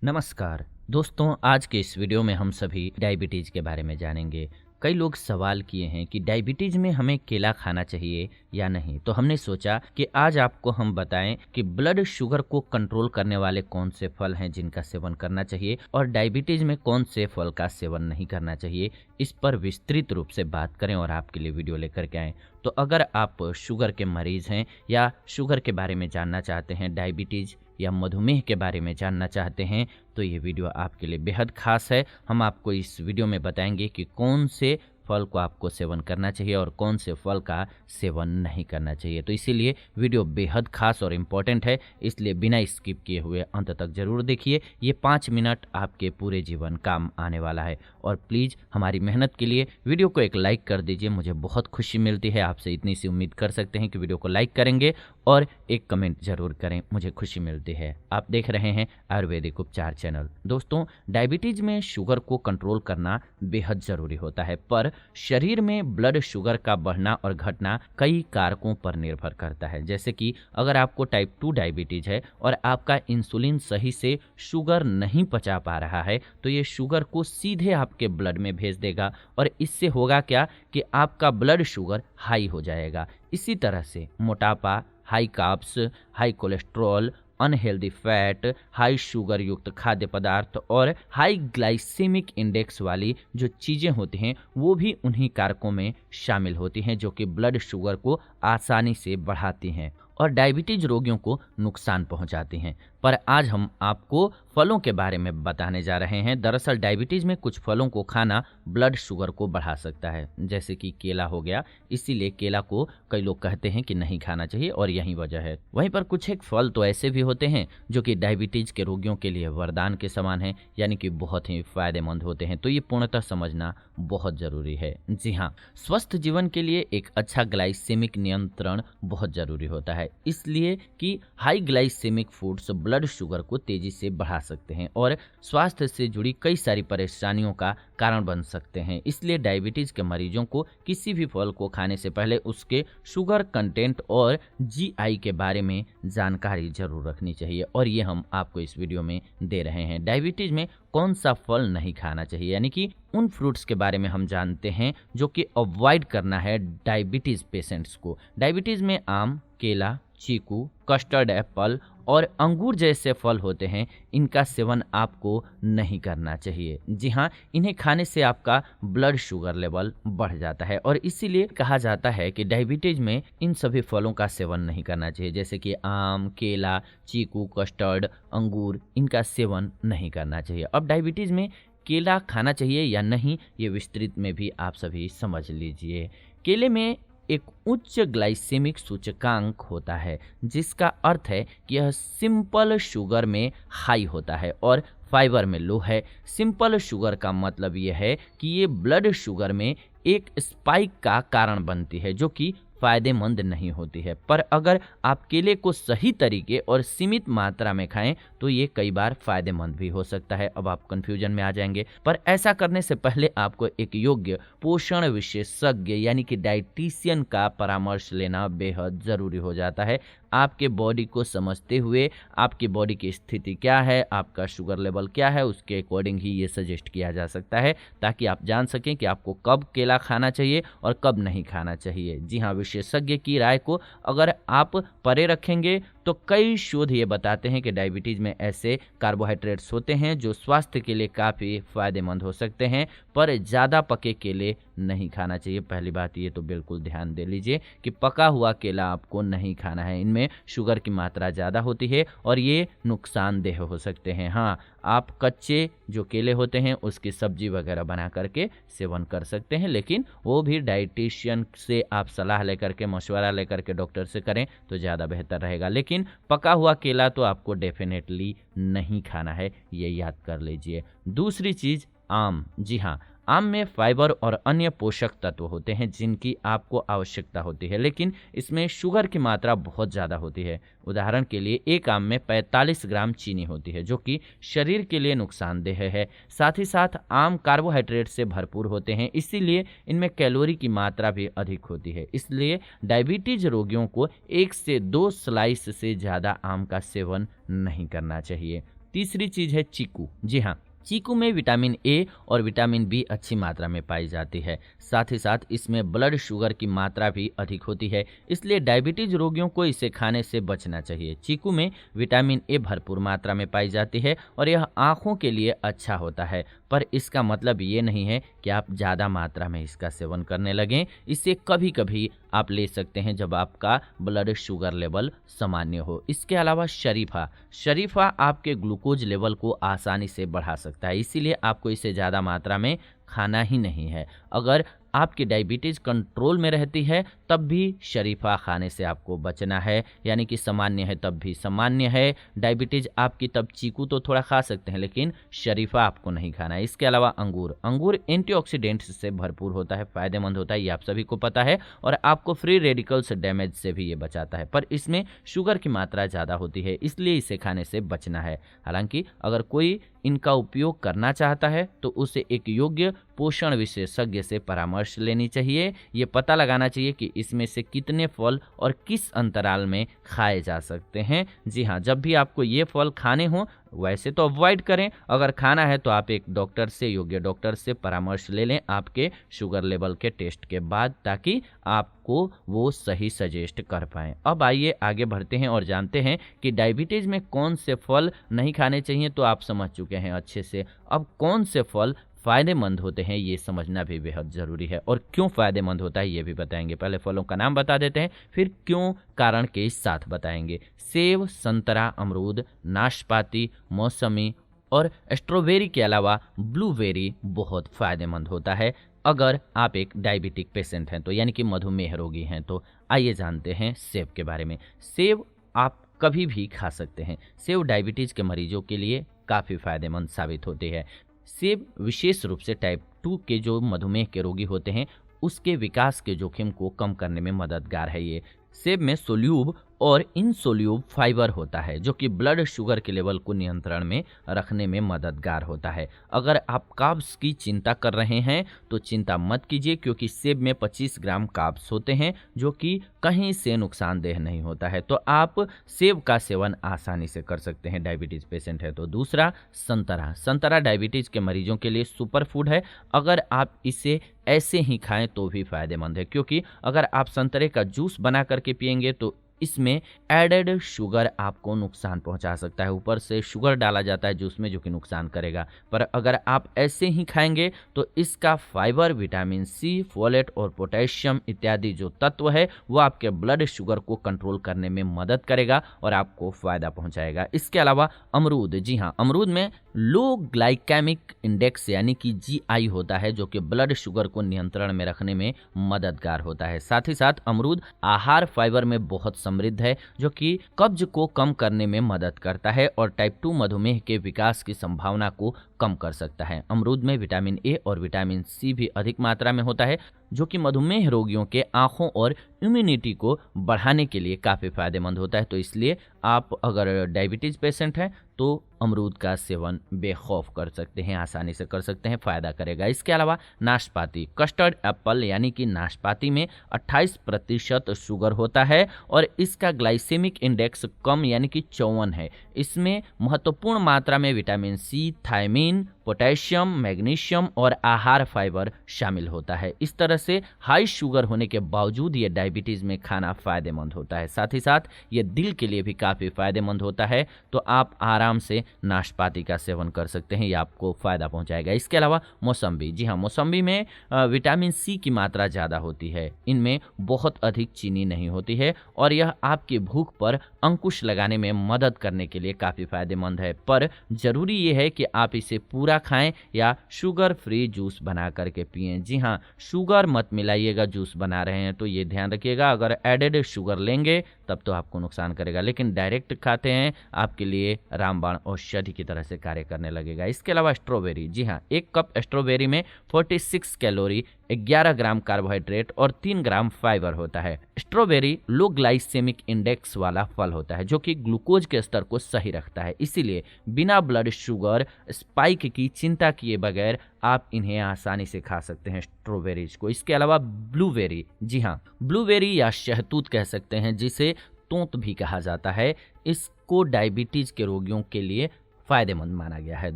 नमस्कार दोस्तों, आज के इस वीडियो में हम सभी डायबिटीज़ के बारे में जानेंगे। कई लोग सवाल किए हैं कि डायबिटीज़ में हमें केला खाना चाहिए या नहीं, तो हमने सोचा कि आज आपको हम बताएं कि ब्लड शुगर को कंट्रोल करने वाले कौन से फल हैं जिनका सेवन करना चाहिए और डायबिटीज़ में कौन से फल का सेवन नहीं करना चाहिए। इस पर विस्तृत रूप से बात करें और आपके लिए वीडियो लेकर के आएँ। तो अगर आप शुगर के मरीज़ हैं या शुगर के बारे में जानना चाहते हैं, डायबिटीज़ या मधुमेह के बारे में जानना चाहते हैं, तो ये वीडियो आपके लिए बेहद खास है। हम आपको इस वीडियो में बताएंगे कि कौन से फल को आपको सेवन करना चाहिए और कौन से फल का सेवन नहीं करना चाहिए। तो इसीलिए वीडियो बेहद खास और इम्पोर्टेंट है, इसलिए बिना स्किप किए हुए अंत तक ज़रूर देखिए। ये 5 मिनट आपके पूरे जीवन काम आने वाला है। और प्लीज़ हमारी मेहनत के लिए वीडियो को एक लाइक कर दीजिए, मुझे बहुत खुशी मिलती है। आपसे इतनी सी उम्मीद कर सकते हैं कि वीडियो को लाइक करेंगे और एक कमेंट ज़रूर करें, मुझे खुशी मिलती है। आप देख रहे हैं आयुर्वेदिक उपचार चैनल। दोस्तों, डायबिटीज़ में शुगर को कंट्रोल करना बेहद ज़रूरी होता है, पर शरीर में ब्लड शुगर का बढ़ना और घटना कई कारकों पर निर्भर करता है। जैसे कि अगर आपको टाइप 2 डायबिटीज़ है और आपका इंसुलिन सही से शुगर नहीं पचा पा रहा है, तो ये शुगर को सीधे आपके ब्लड में भेज देगा और इससे होगा क्या कि आपका ब्लड शुगर हाई हो जाएगा। इसी तरह से मोटापा, high carbs, high cholesterol, unhealthy fat, high sugar युक्त खाद्य पदार्थ और हाई ग्लाइसेमिक इंडेक्स वाली जो चीज़ें होती हैं वो भी उन्हीं कारकों में शामिल होती हैं जो कि ब्लड शुगर को आसानी से बढ़ाती हैं और डायबिटीज रोगियों को नुकसान पहुंचाती हैं। पर आज हम आपको फलों के बारे में बताने जा रहे हैं। दरअसल डायबिटीज़ में कुछ फलों को खाना ब्लड शुगर को बढ़ा सकता है, जैसे कि केला हो गया। इसीलिए केला को कई लोग कहते हैं कि नहीं खाना चाहिए और यही वजह है। वहीं पर कुछ एक फल तो ऐसे भी होते हैं जो कि डायबिटीज़ के रोगियों के लिए वरदान के समान हैं, यानी कि बहुत ही फायदेमंद होते हैं। तो ये पूर्णतः समझना बहुत ज़रूरी है। जी हाँ, स्वस्थ जीवन के लिए एक अच्छा ग्लाइसेमिक नियंत्रण बहुत ज़रूरी होता है, इसलिए कि high glycemic foods blood sugar को तेजी से बढ़ा सकते हैं और स्वास्थ्य से जुड़ी कई सारी परेशानियों का कारण बन सकते हैं। इसलिए डायबिटीज के मरीजों को किसी भी फल को खाने से पहले उसके शुगर कंटेंट और जीआई के बारे में जानकारी जरूर रखनी चाहिए और ये हम आपको इस वीडियो में दे रहे हैं। डायबिटीज में कौन सा फल नहीं खाना चाहिए, यानी कि उन फ्रूट्स के बारे में हम जानते हैं जो कि अवॉइड करना है डायबिटीज पेशेंट्स को। डायबिटीज में आम, केला, चीकू, कस्टर्ड एप्पल और अंगूर जैसे फल होते हैं, इनका सेवन आपको नहीं करना चाहिए। जी हाँ, इन्हें खाने से आपका ब्लड शुगर लेवल बढ़ जाता है और इसीलिए कहा जाता है कि डायबिटीज में इन सभी फलों का सेवन नहीं करना चाहिए, जैसे कि आम, केला, चीकू, कस्टर्ड, अंगूर, इनका सेवन नहीं करना चाहिए। अब डायबिटीज में केला खाना चाहिए या नहीं, ये विस्तृत में भी आप सभी समझ लीजिए। केले में एक उच्च ग्लाइसेमिक सूचकांक होता है, जिसका अर्थ है कि यह सिंपल शुगर में हाई होता है और फाइबर में लो है। सिंपल शुगर का मतलब यह है कि ये ब्लड शुगर में एक स्पाइक का कारण बनती है जो कि फायदेमंद नहीं होती है। पर अगर आप केले को सही तरीके और सीमित मात्रा में खाएं तो ये कई बार फायदेमंद भी हो सकता है। अब आप कंफ्यूजन में आ जाएंगे, पर ऐसा करने से पहले आपको एक योग्य पोषण विशेषज्ञ यानी कि डाइटिशियन का परामर्श लेना बेहद ज़रूरी हो जाता है। आपके बॉडी को समझते हुए, आपकी बॉडी की स्थिति क्या है, आपका शुगर लेवल क्या है, उसके अकॉर्डिंग ही ये सजेस्ट किया जा सकता है, ताकि आप जान सकें कि आपको कब केला खाना चाहिए और कब नहीं खाना चाहिए। जी हाँ, विशेषज्ञ की राय को अगर आप परे रखेंगे तो कई शोध ये बताते हैं कि डायबिटीज़ में ऐसे कार्बोहाइड्रेट्स होते हैं जो स्वास्थ्य के लिए काफ़ी फायदेमंद हो सकते हैं, पर ज़्यादा पके केले नहीं खाना चाहिए। पहली बात ये तो बिल्कुल ध्यान दे लीजिए कि पका हुआ केला आपको नहीं खाना है, इनमें शुगर की मात्रा ज़्यादा होती है और ये नुकसानदेह हो सकते हैं। हाँ, आप कच्चे जो केले होते हैं उसकी सब्जी वगैरह बना करके सेवन कर सकते हैं, लेकिन वो भी डाइटिशियन से आप सलाह लेकर के, मशवरा लेकर के डॉक्टर से करें तो ज़्यादा बेहतर रहेगा। लेकिन पका हुआ केला तो आपको डेफिनेटली नहीं खाना है, ये याद कर लीजिए। दूसरी चीज़ आम। जी हाँ, आम में फाइबर और अन्य पोषक तत्व होते हैं जिनकी आपको आवश्यकता होती है, लेकिन इसमें शुगर की मात्रा बहुत ज़्यादा होती है। उदाहरण के लिए एक आम में 45 ग्राम चीनी होती है जो कि शरीर के लिए नुकसानदेह है। साथ ही साथ आम कार्बोहाइड्रेट से भरपूर होते हैं, इसीलिए इनमें कैलोरी की मात्रा भी अधिक होती है। इसलिए डायबिटीज रोगियों को 1 से 2 स्लाइस से ज़्यादा आम का सेवन नहीं करना चाहिए। तीसरी चीज़ है चीकू। जी हाँ, चीकू में विटामिन ए और विटामिन बी अच्छी मात्रा में पाई जाती है। साथ ही साथ इसमें ब्लड शुगर की मात्रा भी अधिक होती है, इसलिए डायबिटीज रोगियों को इसे खाने से बचना चाहिए। चीकू में विटामिन ए भरपूर मात्रा में पाई जाती है और यह आँखों के लिए अच्छा होता है, पर इसका मतलब ये नहीं है कि आप ज़्यादा मात्रा में इसका सेवन करने लगें। इसे कभी कभी आप ले सकते हैं जब आपका ब्लड शुगर लेवल सामान्य हो। इसके अलावा शरीफा, शरीफा आपके ग्लूकोज लेवल को आसानी से बढ़ा सकता है, इसीलिए आपको इसे ज़्यादा मात्रा में खाना ही नहीं है। अगर आपकी डायबिटीज़ कंट्रोल में रहती है तब भी शरीफा खाने से आपको बचना है, यानी कि सामान्य है तब भी सामान्य है डायबिटीज़ आपकी, तब चीकू तो थोड़ा खा सकते हैं लेकिन शरीफा आपको नहीं खाना है। इसके अलावा अंगूर, अंगूर एंटीऑक्सीडेंट्स से भरपूर होता है, फ़ायदेमंद होता है, ये आप सभी को पता है, और आपको फ्री रेडिकल्स डैमेज से भी ये बचाता है, पर इसमें शुगर की मात्रा ज़्यादा होती है, इसलिए इसे खाने से बचना है। हालांकि अगर कोई इनका उपयोग करना चाहता है तो उसे एक योग्य पोषण विशेषज्ञ से परामर्श लेनी चाहिए। ये पता लगाना चाहिए कि इसमें से कितने फल और किस अंतराल में खाए जा सकते हैं। जी हाँ, जब भी आपको ये फल खाने हों वैसे तो अवॉइड करें, अगर खाना है तो आप एक डॉक्टर से, योग्य डॉक्टर से परामर्श ले लें आपके शुगर लेवल के टेस्ट के बाद, ताकि आपको वो सही सजेस्ट कर पाएँ। अब आइए आगे बढ़ते हैं और जानते हैं कि डायबिटीज़ में कौन से फल नहीं खाने चाहिए, तो आप समझ चुके हैं अच्छे से। अब कौन से फल फ़ायदेमंद होते हैं ये समझना भी बेहद ज़रूरी है, और क्यों फ़ायदेमंद होता है ये भी बताएंगे। पहले फलों का नाम बता देते हैं, फिर क्यों कारण के साथ बताएंगे। सेब, संतरा, अमरूद, नाशपाती, मौसमी और स्ट्रॉबेरी के अलावा ब्लूबेरी बहुत फ़ायदेमंद होता है अगर आप एक डायबिटिक पेशेंट हैं तो, यानी कि मधुमेह रोगी हैं तो। आइए जानते हैं सेब के बारे में। सेब आप कभी भी खा सकते हैं। सेब डायबिटीज़ के मरीजों के लिए काफ़ी फ़ायदेमंद साबित होती है। सेब विशेष रूप से टाइप 2 के जो मधुमेह के रोगी होते हैं उसके विकास के जोखिम को कम करने में मददगार है। ये सेब में सोल्यूब और इनसोल्यूब फाइबर होता है जो कि ब्लड शुगर के लेवल को नियंत्रण में रखने में मददगार होता है। अगर आप कार्ब्स की चिंता कर रहे हैं तो चिंता मत कीजिए, क्योंकि सेब में 25 ग्राम कार्ब्स होते हैं जो कि कहीं से नुकसानदेह नहीं होता है, तो आप सेब का सेवन आसानी से कर सकते हैं डायबिटीज़ पेशेंट है तो। दूसरा, संतरा, संतरा डायबिटीज़ के मरीजों के लिए सुपर फूड है। अगर आप इसे ऐसे ही खाएं तो भी फायदेमंद है, क्योंकि अगर आप संतरे का जूस बना करके पिएंगे तो इसमें एडेड शुगर आपको नुकसान पहुंचा सकता है। ऊपर से शुगर डाला जाता है जूस में जो कि नुकसान करेगा, पर अगर आप ऐसे ही खाएंगे तो इसका फाइबर, विटामिन सी, फोलेट और पोटेशियम इत्यादि जो तत्व है वो आपके ब्लड शुगर को कंट्रोल करने में मदद करेगा और आपको फ़ायदा पहुंचाएगा। इसके अलावा अमरूद, जी हाँ, अमरूद में लो ग्लाइकेमिक इंडेक्स यानी कि GI होता है जो कि ब्लड शुगर को नियंत्रण में रखने में मददगार होता है। साथ ही साथ अमरूद आहार फाइबर में बहुत समृद्ध है जो कि कब्ज को कम करने में मदद करता है और टाइप 2 मधुमेह के विकास की संभावना को कम कर सकता है। अमरूद में विटामिन ए और विटामिन सी भी अधिक मात्रा में होता है जो कि मधुमेह रोगियों के आँखों और इम्यूनिटी को बढ़ाने के लिए काफ़ी फायदेमंद होता है। तो इसलिए आप अगर डायबिटीज़ पेशेंट हैं तो अमरूद का सेवन बेखौफ कर सकते हैं, आसानी से कर सकते हैं, फ़ायदा करेगा। इसके अलावा नाशपाती, कस्टर्ड एप्पल यानी कि नाशपाती में 28% शुगर होता है और इसका ग्लाइसेमिक इंडेक्स कम यानी कि 54 है। इसमें महत्वपूर्ण मात्रा में vitamin C, thiamine, potassium, magnesium और आहार फाइबर शामिल होता है। इस तरह से हाई शुगर होने के बावजूद ये डायबिटीज़ में खाना फ़ायदेमंद होता है। साथ ही साथ ये दिल के लिए भी काफ़ी फ़ायदेमंद होता है, तो आप आराम से नाशपाती का सेवन कर सकते हैं, ये आपको फ़ायदा पहुंचाएगा। इसके अलावा मौसम्बी, जी हाँ, मौसम्बी में विटामिन सी की मात्रा ज़्यादा होती है, इनमें बहुत अधिक चीनी नहीं होती है और यह आपकी भूख पर अंकुश लगाने में मदद करने के लिए काफ़ी फ़ायदेमंद है। पर ज़रूरी ये है कि आप इसे पूरा खाएं या शुगर फ्री जूस बना करके पिएं। जी हाँ, शुगर मत मिलाइएगा, जूस बना रहे हैं तो ये ध्यान रखिएगा। अगर एडेड शुगर लेंगे तब तो आपको नुकसान करेगा, लेकिन डायरेक्ट खाते हैं आपके लिए रामबाण औषधि की तरह से कार्य करने लगेगा। इसके अलावा स्ट्रॉबेरी, जी हाँ, 1 कप स्ट्रॉबेरी में 46 कैलोरी, 11 ग्राम कार्बोहाइड्रेट और 3 ग्राम फाइबर होता है। स्ट्रॉबेरी लो ग्लाइसेमिक इंडेक्स वाला फल होता है जो कि ग्लूकोज के स्तर को सही रखता है, इसीलिए बिना ब्लड शुगर स्पाइक की चिंता किए बगैर आप इन्हें आसानी से खा सकते हैं स्ट्रॉबेरीज को। इसके अलावा ब्लूबेरी, जी हाँ, ब्लूबेरी या शहतूत कह सकते हैं जिसे तोंत भी कहा जाता है, इसको डायबिटीज़ के रोगियों के लिए फ़ायदेमंद माना गया है।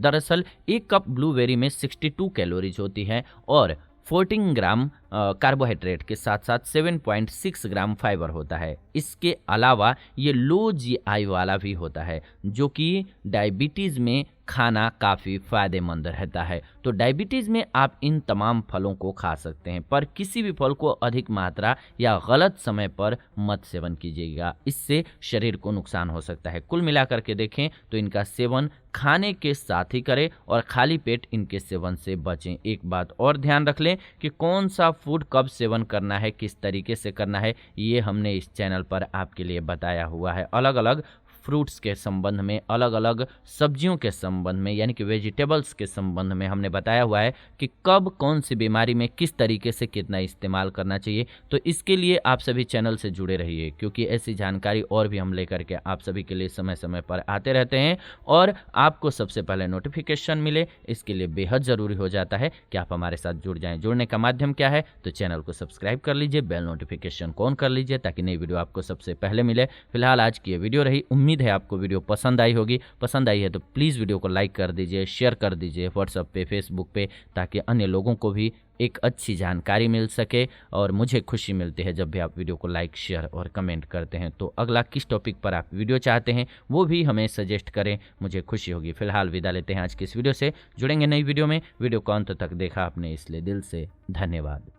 दरअसल एक कप ब्लूबेरी में 62 कैलोरीज होती हैं और 14 ग्राम कार्बोहाइड्रेट के साथ साथ 7.6 ग्राम फाइबर होता है। इसके अलावा ये लो जीआई वाला भी होता है, जो कि डायबिटीज़ में खाना काफ़ी फ़ायदेमंद रहता है। तो डायबिटीज़ में आप इन तमाम फलों को खा सकते हैं, पर किसी भी फल को अधिक मात्रा या गलत समय पर मत सेवन कीजिएगा, इससे शरीर को नुकसान हो सकता है। कुल मिलाकर के देखें तो इनका सेवन खाने के साथ ही करें और खाली पेट इनके सेवन से बचें। एक बात और ध्यान रख लें कि कौन सा फूड कब सेवन करना है, किस तरीके से करना है, ये हमने इस चैनल पर आपके लिए बताया हुआ है। अलग अलग फ्रूट्स के संबंध में, अलग अलग सब्जियों के संबंध में, यानी कि वेजिटेबल्स के संबंध में हमने बताया हुआ है कि कब कौन सी बीमारी में किस तरीके से कितना इस्तेमाल करना चाहिए। तो इसके लिए आप सभी चैनल से जुड़े रहिए, क्योंकि ऐसी जानकारी और भी हम लेकर के आप सभी के लिए समय समय पर आते रहते हैं और आपको सबसे पहले नोटिफिकेशन मिले, इसके लिए बेहद ज़रूरी हो जाता है कि आप हमारे साथ जुड़ जाएं। जुड़ने का माध्यम क्या है, तो चैनल को सब्सक्राइब कर लीजिए, बेल नोटिफिकेशन को ऑन कर लीजिए ताकि नई वीडियो आपको सबसे पहले मिले। फिलहाल आज की ये वीडियो रही, उम्मीद है आपको वीडियो पसंद आई होगी। पसंद आई है तो प्लीज़ वीडियो को लाइक कर दीजिए, शेयर कर दीजिए व्हाट्सएप पे, फेसबुक पे, ताकि अन्य लोगों को भी एक अच्छी जानकारी मिल सके। और मुझे खुशी मिलती है जब भी आप वीडियो को लाइक, शेयर और कमेंट करते हैं। तो अगला किस टॉपिक पर आप वीडियो चाहते हैं वो भी हमें सजेस्ट करें, मुझे खुशी होगी। फिलहाल विदा लेते हैं आज की इस वीडियो से, जुड़ेंगे नई वीडियो में। वीडियो को अंत तक देखा आपने इसलिए दिल से धन्यवाद।